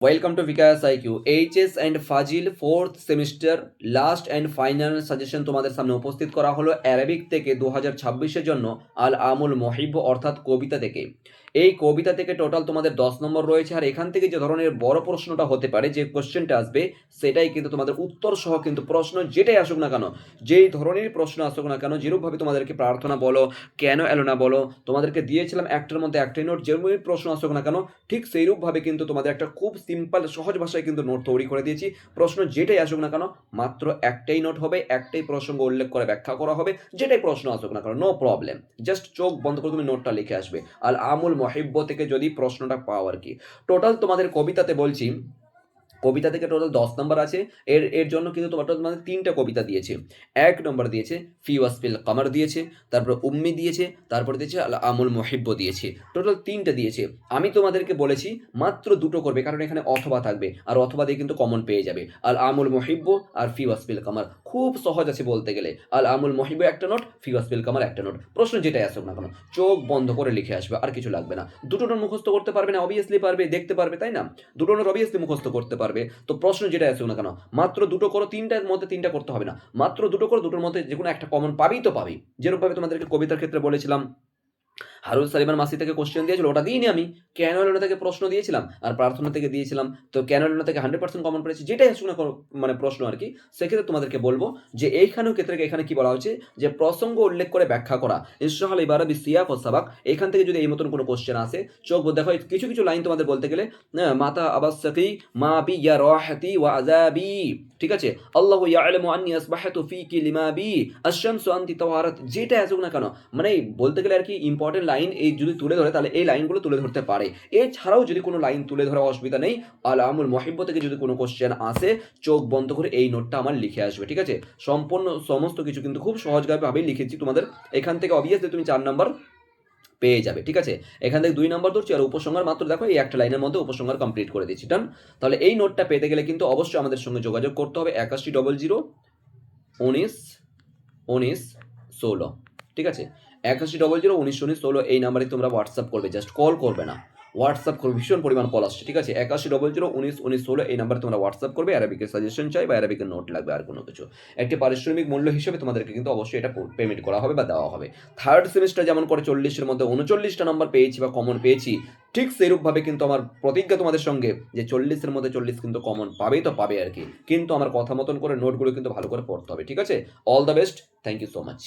Welcome to Bikash IQ HS and Fazil fourth semester last and final suggestion তোমাদের সামনে উপস্থিত করা হলো অ্যারাবিক থেকে 2026-এর জন্য আল আমুল মহিব অর্থাৎ কবিতা থেকে। এই কবিতা থেকে টোটাল তোমাদের 10 নম্বর রয়েছে, আর এখান থেকে যে ধরনের বড় প্রশ্নটা হতে পারে, যে কোশ্চেনটা আসবে সেটাই কিন্তু তোমাদের উত্তর সহ কিন্তু প্রশ্ন যেটাই আসুক না কেন, যেই ধরনের প্রশ্ন আসুক না কেন, যেরূপভাবে তোমাদেরকে প্রার্থনা বলো, কেন এলো না বলো, তোমাদেরকে দিয়েছিলাম একটার মধ্যে একটাই নোট, যেরূপভাবে প্রশ্ন আসুক না কেন ঠিক সেইরূপভাবে কিন্তু তোমাদের একটা খুব সিম্পল সহজ ভাষায় কিন্তু নোট তৈরি করে দিয়েছি। প্রশ্ন যেটাই আসুক না কেন মাত্র একটাই নোট হবে, একটাই প্রসঙ্গ উল্লেখ করে ব্যাখ্যা করা হবে, যেটাই প্রশ্ন আসুক না কেন নো প্রবলেম, জাস্ট চোখ বন্ধ করে তুমি নোটটা লিখে আসবে। আল আমুল মহিব্ব থেকে যদি প্রশ্নটা পাও আর কি। টোটাল তোমাদের কবিতাতে বলছি, কবিতা থেকে টোটাল 10 নম্বর আছে। এর এর জন্য কিন্তু তোমার টোটাল মানে 3টা কবিতা দিয়েছে। 1 নম্বর দিয়েছে ফি ওয়াসফিল কামার দিয়েছে, তারপর উম্মি দিয়েছে, তারপর দিয়েছে আল আমুল মুহিব্ব দিয়েছে। টোটাল 3টা দিয়েছে। আমি তোমাদেরকে বলেছি মাত্র 2টো করবে, কারণ এখানে অথবা থাকবে, আর অথবা দিয়ে কিন্তু কমন পেয়ে যাবে। আল আমুল মুহিব্ব আর ফি ওয়াসফিল কামার খুব সহজ আছে বলতে গেলে। আল আমুল মুহিব্ব একটা নোট, ফি ওয়াসফিল কামার একটা নোট। প্রশ্ন যেটাই আসুক না কেন চোখ বন্ধ করে লিখে আসবে, আর কিছু লাগবে না। দুটো নোট মুখস্থ করতে পারবে না, অবভিয়াসলি পারবে, দেখতে পারবে, তাই না? দুটো নোট অবভিয়াসলি মুখস্থ করতে পারবে। তো প্রশ্ন যেটা আসুক না কেন মাত্র 2টো করো, 3টার মধ্যে 3টা করতে হবে না, মাত্র 2টো করো, দুটোর মধ্যে যে কোনো একটা কমন পাবেই তো পাবেই। যেরূপভাবে তোমাদেরকে কবিতার ক্ষেত্রে বলেছিলাম হারুন সালিমান মাসি থেকে কোশ্চেন দিয়েছিল, ওটা দিইনি আমি। কেন এলো না থেকে প্রশ্ন দিয়েছিলাম, আর প্রার্থনা থেকে দিয়েছিলাম। তো কেন এলো না থেকে 100% কমন পেয়েছি, যেটাই আসুক না মানে প্রশ্ন আর কি। সেক্ষেত্রে তোমাদেরকে বলবো যে এইখানেও ক্ষেত্রে এখানে কি বলা হচ্ছে যে প্রসঙ্গ উল্লেখ করে ব্যাখ্যা করা ইনশাআল ইবারা বিসিয়াক ও সাবাক। এখান থেকে যদি এই মতন কোনো কোশ্চেন আসে, চোখ দেখো কিছু কিছু লাইন তোমাদের বলতে গেলে মাতা আবাসসাকি মা বি ইয়া রাহাতি ওয়া আযাবি, ঠিক আছে? আল্লাহু ইয়ালামু আন্নী আসবাহতু ফীকি লিমা বি আশ-শামসু আনতি তাওয়ারাত, যেটা আসুক না কেন মানে বলতে গেলে আর কি ইম্পর্টেন্ট লাইন এই যদি তুলে ধরে তাহলে এই লাইনগুলো তুলে ধরতে পারে। এছাড়াও যদি কোনো লাইন তুলে ধরা অসুবিধা নেই। আল আমুল মহিব্ব থেকে যদি কোনো কোশ্চেন আসে চোখ বন্ধ করে এই নোটটা আমার লিখে আসবে, ঠিক আছে? সম্পূর্ণ সমস্ত কিছু কিন্তু খুব সহজভাবেই লিখেছি তোমাদের। এখান থেকে অবভিয়াসলি তুমি 4 নাম্বার পেয়ে যাবে, ঠিক আছে? এখান থেকে 2 নাম্বার ধরছি, আর উপসংহার মাত্র দেখো এই একটা লাইনের মধ্যে উপসংহার কমপ্লিট করে দিচ্ছি, ডান। তাহলে এই নোটটা পেতে গেলে কিন্তু অবশ্যই আমাদের সঙ্গে যোগাযোগ করতে হবে 8100191916, ঠিক আছে? 8100191916 এই নাম্বারে তোমরা হোয়াটসঅ্যাপ করবে, জাস্ট কল করবে না, হোয়াটসঅ্যাপ করবে। ভীষণ পরিমাণ কল আসছে, ঠিক আছে? 8100191916 এই নাম্বারে তোমরা হোয়াটসঅ্যাপ করবে। অ্যারাবিকের সাজেশন চাই বা অ্যারাবিকের নোট লাগবে, আর কোনো কিছু। একটি পারিশ্রমিক মূল্য হিসেবে তোমাদেরকে কিন্তু অবশ্যই এটা পেমেন্ট করা হবে বা দেওয়া হবে। থার্ড সেমিস্টার যেমন করে 40-এর মধ্যে 39টা নাম্বার পেয়েছি বা কমন পেয়েছি, ঠিক সেইরূপভাবে কিন্তু আমার প্রতিজ্ঞা তোমাদের সঙ্গে যে 40-এর মধ্যে 40 কিন্তু কমন পাবেই তো পাবে আর কি। কিন্তু আমার কথা মতন করে নোটগুলো কিন্তু ভালো করে পড়তে হবে, ঠিক আছে? All the best, thank you so much.